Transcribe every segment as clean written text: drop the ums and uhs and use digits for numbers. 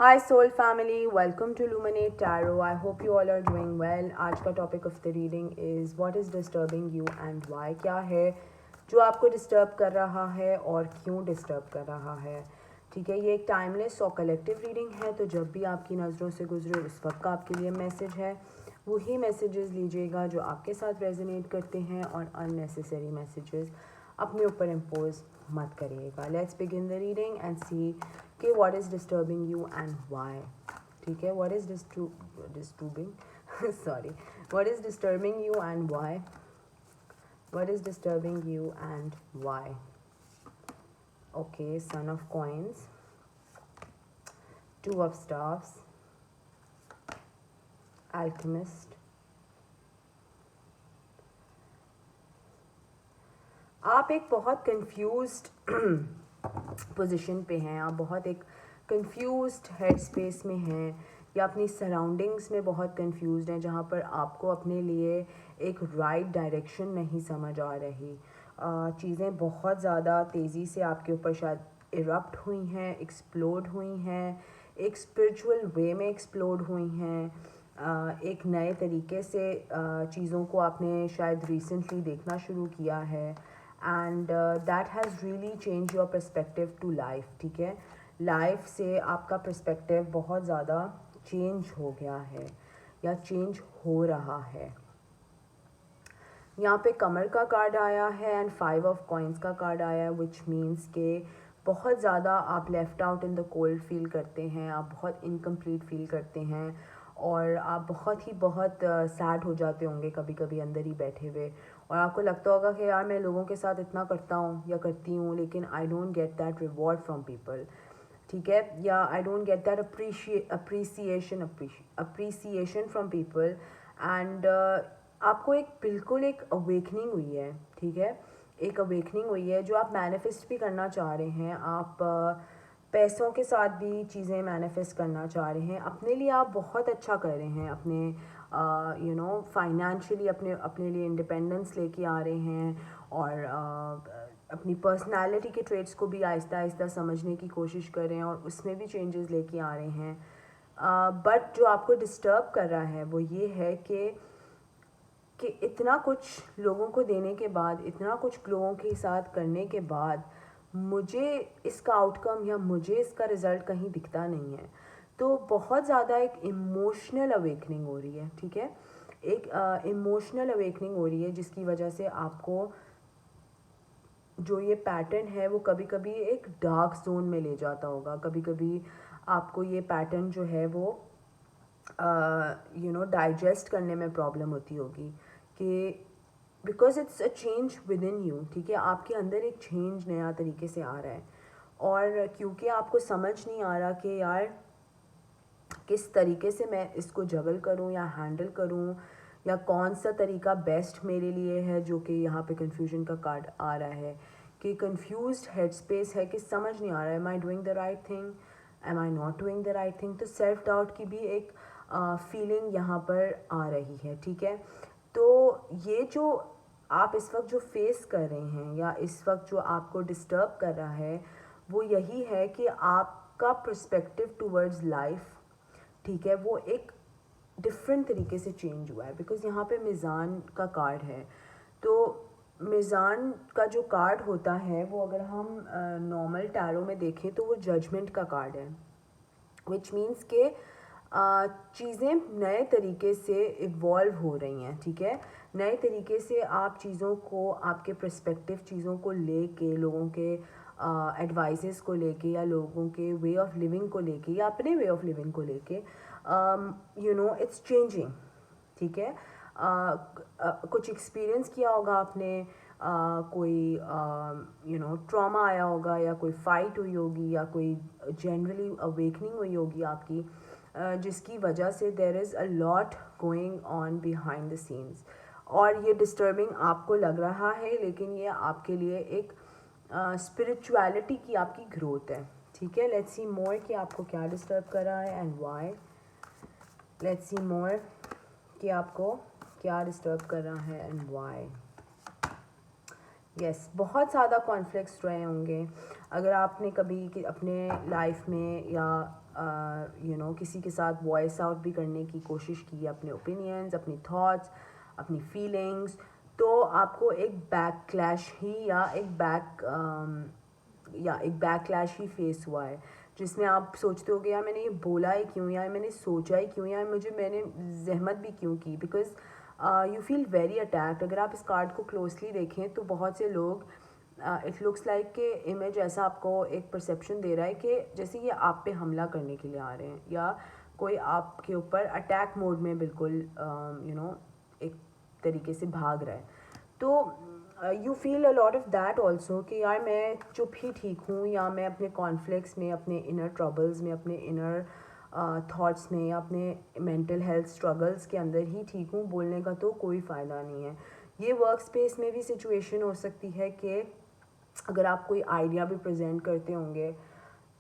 Hi soul family, welcome to Luminate Tarot. I hope you all are doing well. आज का topic of the reading is what is disturbing you and why. क्या है जो आपको disturb कर रहा है और क्यों डिस्टर्ब कर रहा है. ठीक है, ये एक टाइमलेस और कलेक्टिव रीडिंग है, तो जब भी आपकी नज़रों से गुजरे उस वक्त का आपके लिए मैसेज है. वही मैसेजेस लीजिएगा जो आपके साथ रेजोनेट करते हैं और अननेसेसरी मैसेजेस अपने ऊपर इम्पोज मत करिएगा. Let's begin the reading and see कि what is disturbing you and why. ठीक है, what is disturbing sorry, what is disturbing you and why. What is disturbing you and why. Okay, son of coins, two of stars, alchemist. आप एक बहुत confused position पे हैं. आप बहुत एक कंफ्यूज्ड हेड स्पेस में हैं या अपनी सराउंडिंग्स में बहुत कंफ्यूज्ड हैं, जहाँ पर आपको अपने लिए एक राइट डायरेक्शन नहीं समझ आ रही. चीज़ें बहुत ज़्यादा तेज़ी से आपके ऊपर शायद इरप्ट हुई हैं, एक्सप्लोड हुई हैं, एक स्पिरिचुअल वे में एक्सप्लोड हुई हैं. एक नए तरीके से चीज़ों को आपने शायद रिसेंटली देखना शुरू किया है and that has really change your perspective to life. ठीक है, लाइफ से आपका पर्सपेक्टिव बहुत ज़्यादा चेंज हो गया है या चेंज हो रहा है. यहाँ पे कमर का कार्ड आया है एंड 5 ऑफ कॉइंस का कार्ड आया है, विच मीन्स के बहुत ज़्यादा आप left out in the cold feel करते हैं, आप बहुत इनकम्प्लीट फील करते हैं और आप बहुत सैड हो जाते होंगे कभी कभी अंदर ही बैठे हुए. और आपको लगता होगा कि यार मैं लोगों के साथ इतना करता हूँ या करती हूँ, लेकिन I don't get that reward from people. ठीक है, या I don't get that appreciation from people. And आपको एक बिल्कुल एक अवेकनिंग हुई है. ठीक है, एक अवेकनिंग हुई है जो आप मैनिफेस्ट भी करना चाह रहे हैं. आप पैसों के साथ भी चीज़ें मैनिफेस्ट करना चाह रहे हैं. अपने लिए आप बहुत अच्छा कर रहे हैं, अपने फाइनेंशियली अपने अपने लिए इंडिपेंडेंस लेके आ रहे हैं और अपनी पर्सनालिटी के ट्रेड्स को भी आहिस्ता आहिस्ता समझने की कोशिश कर रहे हैं और उसमें भी चेंजेस लेके आ रहे हैं. बट जो आपको डिस्टर्ब कर रहा है वो ये है कि इतना कुछ लोगों को देने के बाद, इतना कुछ लोगों के साथ करने के बाद मुझे इसका आउटकम या मुझे इसका रिज़ल्ट कहीं दिखता नहीं है. तो बहुत ज़्यादा एक इमोशनल अवेकनिंग हो रही है. ठीक है, एक इमोशनल अवेकनिंग हो रही है जिसकी वजह से आपको जो ये पैटर्न है वो कभी कभी एक डार्क जोन में ले जाता होगा. कभी कभी आपको ये पैटर्न जो है वो डाइजेस्ट करने में प्रॉब्लम होती होगी कि because it's a change with in you. ठीक है, आपके अंदर एक चेंज नया तरीके से आ रहा है और क्योंकि आपको समझ नहीं आ रहा कि यार किस तरीके से मैं इसको जगल करूं या हैंडल करूं या कौन सा तरीका बेस्ट मेरे लिए है, जो कि यहाँ पे कन्फ्यूजन का कार्ड आ रहा है कि कन्फ्यूज्ड हेड स्पेस है कि समझ नहीं आ रहा है am I doing the right thing, am I not doing the right thing. तो सेल्फ डाउट की भी एक फीलिंग यहाँ पर आ रही है. ठीक है, तो ये जो आप इस वक्त जो फेस कर रहे हैं या इस वक्त जो आपको डिस्टर्ब कर रहा है वो यही है कि आपका पर्सपेक्टिव टूवर्ड्स लाइफ, ठीक है, वो एक डिफरेंट तरीके से चेंज हुआ है. बिकॉज यहाँ पे मिज़ान का कार्ड है. तो मिज़ान का जो कार्ड होता है वो अगर हम नॉर्मल टैरो में देखें तो वो जजमेंट का कार्ड है, विच मीन्स के चीज़ें नए तरीके से इवॉल्व हो रही हैं. ठीक है, नए तरीके से आप चीज़ों को, आपके पर्सपेक्टिव चीज़ों को लेके, लोगों के एडवाइसेस को लेके या लोगों के वे ऑफ लिविंग को लेके या अपने वे ऑफ लिविंग को लेके इट्स चेंजिंग. ठीक है, कुछ एक्सपीरियंस किया होगा आपने, कोई ट्रॉमा आया होगा या कोई फाइट हुई होगी या कोई जनरली अवेकनिंग हुई होगी आपकी, जिसकी वजह से there is a lot going on behind the scenes. और ये डिस्टर्बिंग आपको लग रहा है, लेकिन ये आपके लिए एक स्पिरिचुअलिटी की आपकी ग्रोथ है. ठीक है, लेट्स सी मोर कि आपको क्या डिस्टर्ब कर रहा है एंड वाई. लेट्स सी मोर कि आपको क्या डिस्टर्ब कर रहा है एंड वाई. यस, बहुत ज़्यादा कॉन्फ्लिक्ट्स रहे होंगे। अगर आपने कभी अपने लाइफ में या किसी के साथ वॉइस आउट भी करने की कोशिश की, अपने ओपिनियंस, अपनी थॉट्स, अपनी फीलिंग्स, तो आपको एक बैकक्लैश ही या एक बैकलैश ही फेस हुआ है, जिसमें आप सोचते हो कि यार मैंने ये बोला ही क्यों, या मैंने सोचा ही क्यों, या मैंने जहमत भी क्यों की, because you feel very attacked. अगर आप इस कार्ड को क्लोजली देखें तो बहुत से लोग, इट लुक्स लाइक के इमेज ऐसा आपको एक परसेप्शन दे रहा है कि जैसे ये आप पे हमला करने के लिए आ रहे हैं, या कोई आपके ऊपर अटैक मोड में बिल्कुल एक तरीके से भाग रहा है। तो you feel a lot of that also कि यार मैं चुप ही ठीक हूँ, या मैं अपने कॉन्फ्लिक्ट्स में, अपने इनर ट्रबल्स में, अपने इनर थॉट्स में, या अपने मेंटल हेल्थ स्ट्रगल्स के अंदर ही ठीक हूँ, बोलने का तो कोई फ़ायदा नहीं है। ये वर्क स्पेस में भी सिचुएशन हो सकती है कि अगर आप कोई आइडिया भी प्रेजेंट करते होंगे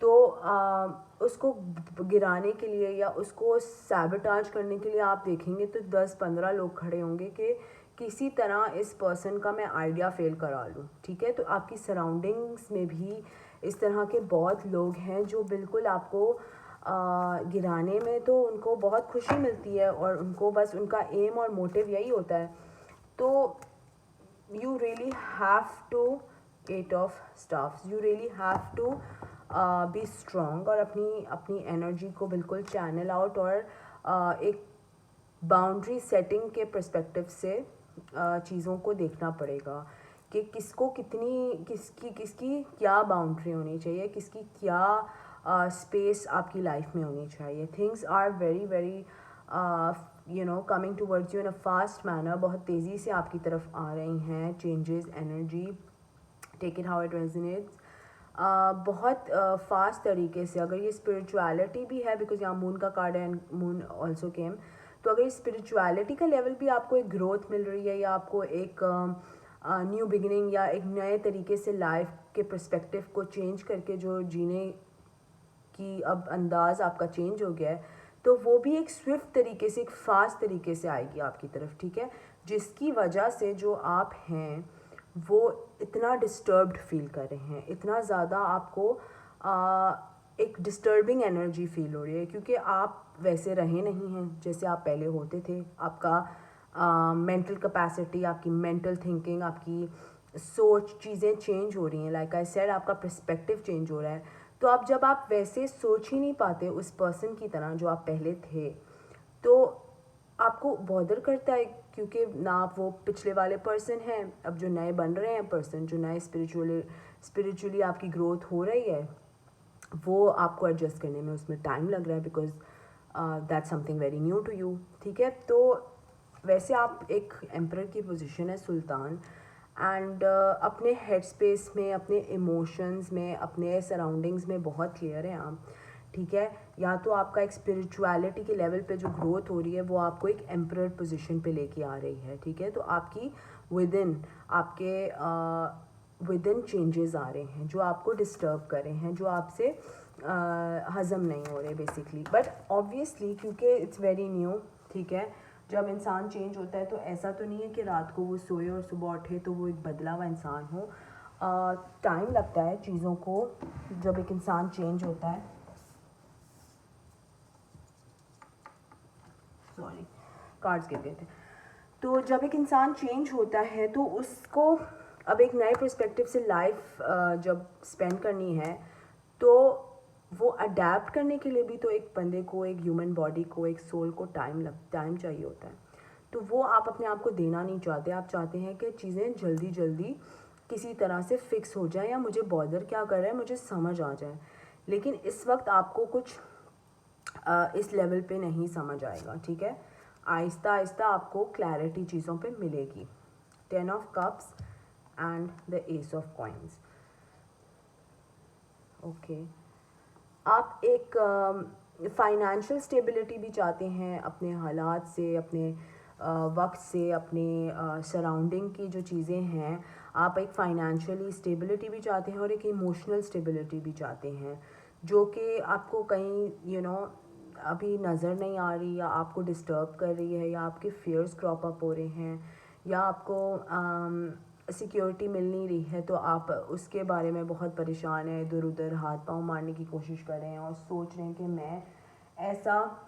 तो उसको गिराने के लिए या उसको सैबोटाज करने के लिए आप देखेंगे तो 10-15 लोग खड़े होंगे कि किसी तरह इस पर्सन का मैं आइडिया फेल करा लूँ, ठीक है। तो आपकी सराउंडिंग्स में भी इस तरह के बहुत लोग हैं जो बिल्कुल आपको गिराने में तो उनको बहुत खुशी मिलती है, और उनको बस उनका एम और मोटिव यही होता है। तो you really have to at of staffs, you really have to be strong, और अपनी अपनी एनर्जी को बिल्कुल चैनल आउट, और एक बाउंड्री सेटिंग के पर्सपेक्टिव से चीज़ों को देखना पड़ेगा कि किसको किसकी क्या बाउंड्री होनी चाहिए, किसकी क्या स्पेस आपकी लाइफ में होनी चाहिए। Things are very very coming towards you in a fast manner, बहुत तेज़ी से आपकी तरफ आ रही हैं changes, energy, take it how it resonates, बहुत फास्ट तरीके से। अगर ये स्पिरिचुअलिटी भी है, बिकॉज यहाँ मून का कार्ड है एंड मून ऑल्सो केम, तो अगर स्पिरिचुअलिटी का लेवल भी आपको एक ग्रोथ मिल रही है, या आपको एक न्यू बिगिनिंग या एक नए तरीके से लाइफ के पर्सपेक्टिव को चेंज करके जो जीने की अब अंदाज आपका चेंज हो गया है, तो वो भी एक स्विफ्ट तरीके से, एक फास्ट तरीके से आएगी आपकी तरफ, ठीक है। जिसकी वजह से जो आप हैं वो इतना डिस्टर्ब्ड फील कर रहे हैं, इतना ज़्यादा आपको एक डिस्टर्बिंग एनर्जी फील हो रही है, क्योंकि आप वैसे रहे नहीं हैं जैसे आप पहले होते थे। आपका मेंटल कैपेसिटी, आपकी मेंटल थिंकिंग, आपकी सोच, चीज़ें चेंज हो रही हैं। लाइक आई सेड, आपका पर्सपेक्टिव चेंज हो रहा है। तो अब जब आप वैसे सोच ही नहीं पाते उस पर्सन की तरह जो आप पहले थे, तो आपको बॉदर करता है, क्योंकि ना आप वो पिछले वाले पर्सन हैं, अब जो नए बन रहे हैं पर्सन, जो नए स्पिरिचुअली आपकी ग्रोथ हो रही है, वो आपको एडजस्ट करने में उसमें टाइम लग रहा है, because that's something very new to you, ठीक है। तो वैसे आप एक एम्परर की पोजीशन है, सुल्तान, एंड अपने हेड स्पेस में, अपने इमोशंस में, अपने सराउंडिंग्स में बहुत क्लियर है आप, ठीक है। या तो आपका एक स्पिरिचुअलिटी के लेवल पे जो ग्रोथ हो रही है वो आपको एक एम्परर पोजीशन पे लेके आ रही है, ठीक है। तो आपकी आपके विद इन चेंजेस आ रहे हैं जो आपको डिस्टर्ब कर रहे हैं, जो आपसे हज़म नहीं हो रहे बेसिकली। बट ऑब्वियसली क्योंकि इट्स वेरी न्यू, ठीक है, जब इंसान चेंज होता है तो ऐसा तो नहीं है कि रात को वो सोए और सुबह उठे तो वो एक बदला हुआ इंसान हो। टाइम लगता है चीज़ों को, जब एक इंसान चेंज होता है, सॉरी कार्ड्स गिर गए थे। तो जब एक इंसान चेंज होता है तो उसको अब एक नए पर्सपेक्टिव से लाइफ जब स्पेंड करनी है, तो वो अडेप्ट करने के लिए भी तो एक बंदे को, एक ह्यूमन बॉडी को, एक सोल को टाइम चाहिए होता है। तो वो आप अपने आप को देना नहीं चाहते, आप चाहते हैं कि चीज़ें जल्दी जल्दी किसी तरह से फिक्स हो जाए, या मुझे बॉदर क्या कर रहा है मुझे समझ आ जाए। लेकिन इस वक्त आपको कुछ इस लेवल पे नहीं समझ आएगा, ठीक है। आहिस्ता आहिस्ता आपको क्लैरिटी चीज़ों पे मिलेगी। 10 of cups and the S of coins, okay. आप एक फाइनेंशियल स्टेबिलिटी भी चाहते हैं अपने हालात से, अपने वक्त से, अपने सराउंडिंग की जो चीज़ें हैं, आप एक फाइनेंशियली स्टेबिलिटी भी चाहते हैं और एक इमोशनल स्टेबिलिटी भी चाहते हैं, जो कि आपको कहीं अभी नज़र नहीं आ रही, या आपको डिस्टर्ब कर रही है, या आपके फियर्स क्रॉप अप हो रहे हैं, या आपको सिक्योरिटी मिल नहीं रही है, तो आप उसके बारे में बहुत परेशान हैं, इधर उधर हाथ पांव मारने की कोशिश कर रहे हैं और सोच रहे हैं कि मैं ऐसा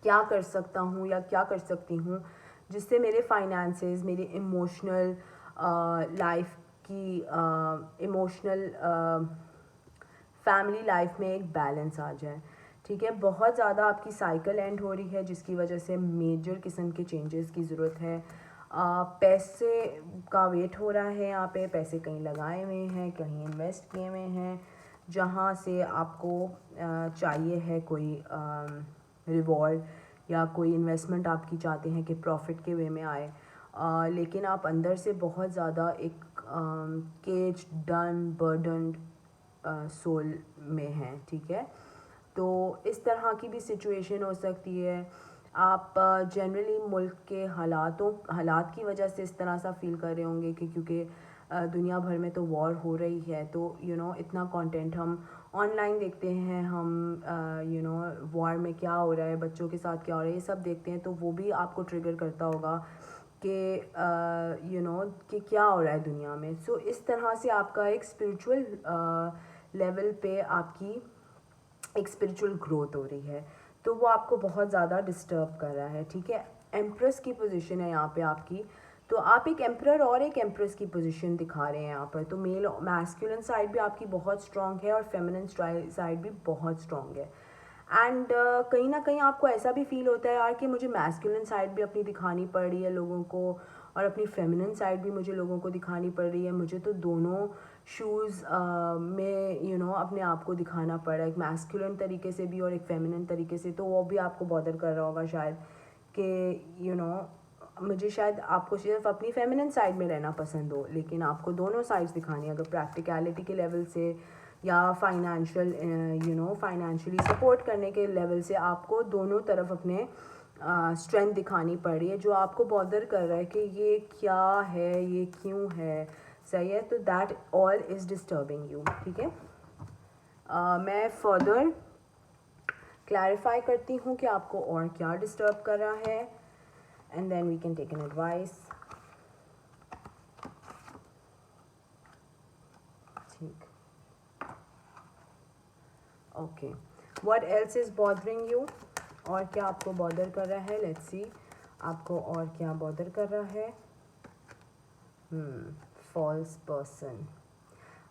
क्या कर सकता हूँ या क्या कर सकती हूँ जिससे मेरे फाइनेंसेस, मेरी इमोशनल लाइफ की इमोशनल फैमिली लाइफ में एक बैलेंस आ जाए। ठीक है, बहुत ज़्यादा आपकी साइकिल एंड हो रही है जिसकी वजह से मेजर किस्म के चेंजेस की ज़रूरत है। पैसे का वेट हो रहा है, यहाँ पे पैसे कहीं लगाए हुए हैं, कहीं इन्वेस्ट किए हुए हैं, जहाँ से आपको चाहिए है कोई रिवॉर्ड या कोई इन्वेस्टमेंट आपकी चाहते हैं कि प्रॉफिट के वे में आए, लेकिन आप अंदर से बहुत ज़्यादा एक केज डन बर्डनड सोल में हैं। ठीक है, तो इस तरह की भी सिचुएशन हो सकती है। आप जनरली मुल्क के हालात की वजह से इस तरह सा फील कर रहे होंगे कि क्योंकि दुनिया भर में तो वॉर हो रही है, तो इतना कंटेंट हम ऑनलाइन देखते हैं, हम वॉर में क्या हो रहा है, बच्चों के साथ क्या हो रहा है, ये सब देखते हैं, तो वो भी आपको ट्रिगर करता होगा कि कि क्या हो रहा है दुनिया में। सो इस तरह से आपका एक स्पिरिचुअल लेवल पे आपकी एक स्पिरिचुअल ग्रोथ हो रही है, तो वो आपको बहुत ज़्यादा डिस्टर्ब कर रहा है। ठीक है, एम्प्रेस की पोजीशन है यहाँ पे आपकी, तो आप एक एम्प्रर और एक एम्प्रेस की पोजीशन दिखा रहे हैं यहाँ पर। तो मेल मैस्कुलिन साइड भी आपकी बहुत स्ट्रांग है और फेमिनिन साइड भी बहुत स्ट्रांग है। एंड कहीं ना कहीं आपको ऐसा भी फील होता है यार कि मुझे मैस्कुलिन साइड भी अपनी दिखानी पड़ रही है लोगों को, और अपनी फेमिनिन साइड भी मुझे लोगों को दिखानी पड़ रही है। मुझे तो दोनों शूज़ में अपने आप को दिखाना पड़ रहा है, एक मैस्कुलिन तरीके से भी और एक फेमिनिन तरीके से। तो वो भी आपको बॉदर कर रहा होगा शायद कि मुझे शायद आपको सिर्फ अपनी फेमिनिन साइड में रहना पसंद हो, लेकिन आपको दोनों साइड्स दिखानी है। अगर प्रैक्टिकलिटी के लेवल से या फाइनेंशियली सपोर्ट करने के लेवल से आपको दोनों तरफ अपने स्ट्रेंथ दिखानी पड़ रही है, जो आपको बॉदर कर रहा है कि ये क्या है, ये क्यों है, सही है, तो that all is disturbing you. ठीक है, मैं फर्दर क्लैरिफाई करती हूँ कि आपको और क्या डिस्टर्ब कर रहा है, and then we can take an advice. ठीक, okay, what else is bothering you, और क्या आपको बॉदर कर रहा है, लेट्स सी आपको और क्या बॉदर कर रहा है। फॉल्स पर्सन,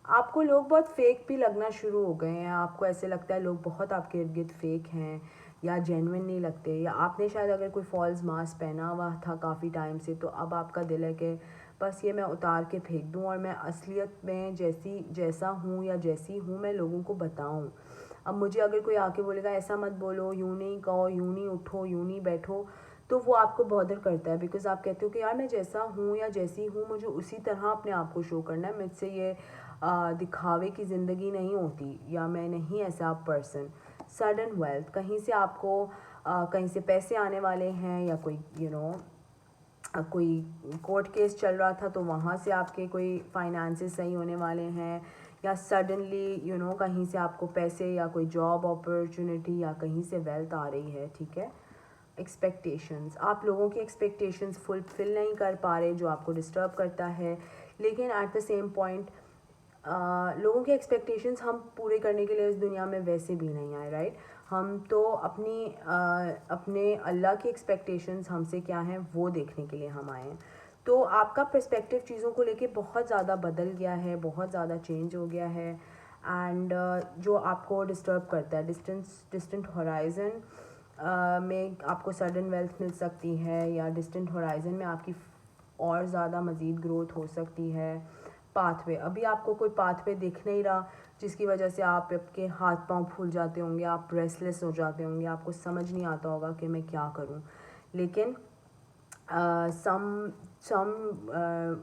आपको लोग बहुत फेक भी लगना शुरू हो गए हैं। आपको ऐसे लगता है लोग बहुत आपके इर्द गिर्द फेक हैं या जेन्युइन नहीं लगते, या आपने शायद अगर कोई फॉल्स मास्क पहना हुआ था काफ़ी टाइम से, तो अब आपका दिल है कि बस ये मैं उतार के फेंक दूँ और मैं असलियत में जैसा हूँ या जैसी हूँ मैं लोगों को बताऊँ। अब मुझे अगर कोई आके बोलेगा ऐसा मत बोलो, यूँ नहीं कहो, यूँ नहीं उठो, यूँ नहीं बैठो, तो वो आपको बॉदर करता है, बिकॉज आप कहते हो कि यार मैं जैसा हूँ या जैसी हूँ मुझे उसी तरह अपने आप को शो करना है, मुझसे ये दिखावे की ज़िंदगी नहीं होती, या मैं नहीं ऐसा पर्सन। सडन वेल्थ, कहीं से आपको कहीं से पैसे आने वाले हैं, या कोई कोई कोर्ट केस चल रहा था तो वहाँ से आपके कोई फाइनेंसेस सही होने वाले हैं, या सडनली कहीं से आपको पैसे या कोई जॉब अपॉर्चुनिटी या कहीं से वेल्थ आ रही है। ठीक है, एक्सपेक्टेशंस, आप लोगों की एक्सपेक्टेशंस फुलफिल नहीं कर पा रहे, जो आपको डिस्टर्ब करता है। लेकिन एट द सेम पॉइंट लोगों के एक्सपेक्टेशंस हम पूरे करने के लिए इस दुनिया में वैसे भी नहीं आए, राइट। हम तो अपने अल्लाह की एक्सपेक्टेशंस हमसे क्या हैं वो देखने के लिए हम आए हैं। तो आपका पर्सपेक्टिव चीज़ों को लेके बहुत ज़्यादा बदल गया है, बहुत ज़्यादा चेंज हो गया है। एंड जो आपको डिस्टर्ब करता है, डिस्टेंट हॉराइजन में आपको सडन वेल्थ मिल सकती है, या डिस्टेंट हॉराइजन में आपकी और ज़्यादा मज़ीद ग्रोथ हो सकती है। पाथवे, अभी आपको कोई पाथवे दिख नहीं रहा, जिसकी वजह से आप आपके हाथ पांव फूल जाते होंगे, आप रेस्टलेस हो जाते होंगे, आपको समझ नहीं आता होगा कि मैं क्या करूं। लेकिन सम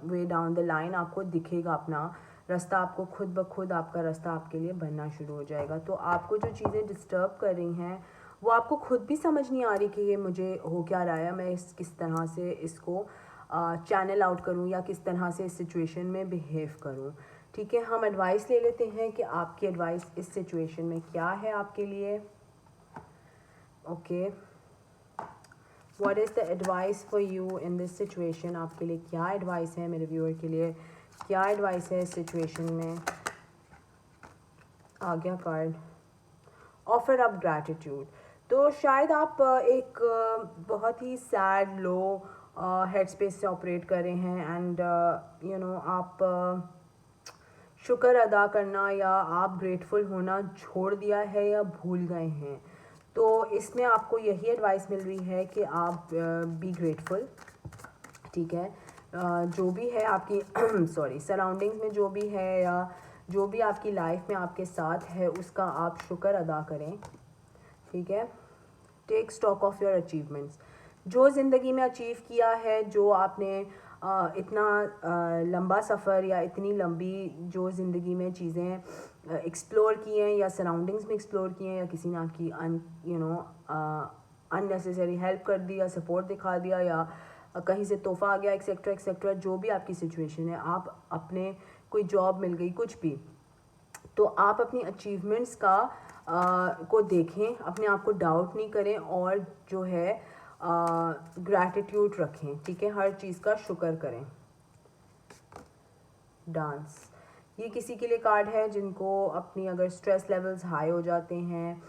वे डाउन द लाइन आपको दिखेगा अपना रास्ता, आपको खुद ब खुद आपका रास्ता आपके लिए बनना शुरू हो जाएगा। तो आपको जो चीज़ें डिस्टर्ब कर रही हैं वो आपको खुद भी समझ नहीं आ रही कि ये मुझे हो क्या रहा है, मैं किस तरह से इसको चैनल आउट करूं या किस तरह से इस सिचुएशन में बिहेव करूं। ठीक है, हम एडवाइस ले लेते हैं कि आपकी एडवाइस इस सिचुएशन में क्या है आपके लिए। Okay, what is the advice for you in this situation, आपके लिए क्या एडवाइस है, मेरे व्यूअर के लिए क्या एडवाइस है इस सिचुएशन में। आ गया कार्ड, ऑफर अप ग्रैटिट्यूड। तो शायद आप एक बहुत ही सैड लो हेड स्पेस से ऑपरेट कर रहे हैं एंड यू नो आप शुक्र अदा करना या आप ग्रेटफुल होना छोड़ दिया है या भूल गए हैं। तो इसमें आपको यही एडवाइस मिल रही है कि आप बी ग्रेटफुल, ठीक है। जो भी है आपकी सॉरी सराउंडिंग्स में जो भी है या जो भी आपकी लाइफ में आपके साथ है उसका आप शुक्र अदा करें, ठीक है। Take stock of your achievements, जो ज़िंदगी में अचीव किया है, जो आपने इतना लंबा सफ़र या इतनी लंबी जो ज़िंदगी में चीज़ें एक्सप्लोर की हैं या सराउंडिंग्स में एक्सप्लोर की हैं या किसी ने आपकी अननेसेसरी हेल्प कर दी या सपोर्ट दिखा दिया या कहीं से तोहफा आ गया एक्सेट्रा एक्सेट्रा, जो भी आपकी सिचुएशन है, आप अपने कोई जॉब मिल गई कुछ भी, तो आप अपनी अचीवमेंट्स का को देखें, अपने आप को डाउट नहीं करें और जो है ग्रैटिट्यूड रखें, ठीक है। हर चीज़ का शुक्र करें। डांस, ये किसी के लिए कार्ड है जिनको अपनी अगर स्ट्रेस लेवल्स हाई हो जाते हैं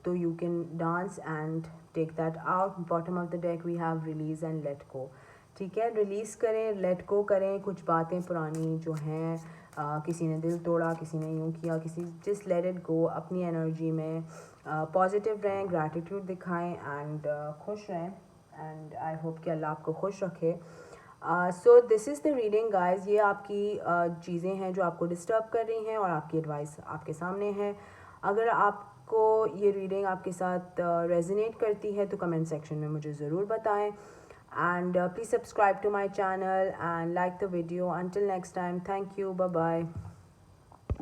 तो you can dance and take that out. Bottom of the deck we have release and let go, ठीक है। रिलीज़ करें, लेट गो करें कुछ बातें पुरानी जो हैं, किसी ने दिल तोड़ा, किसी ने यूँ किया, किसी जस्ट लेट इट गो। अपनी एनर्जी में पॉजिटिव रहें, ग्रैटिट्यूड दिखाएं एंड खुश रहें एंड आई होप कि अल्लाह आपको खुश रखे। So this is the reading guys. ये आपकी चीज़ें हैं जो आपको डिस्टर्ब कर रही हैं और आपकी एडवाइस आपके सामने है। अगर आपको ये रीडिंग आपके साथ रेजोनेट करती है तो कमेंट सेक्शन में मुझे ज़रूर बताएं and please subscribe to my channel and like the video. Until next time, thank you, bye bye.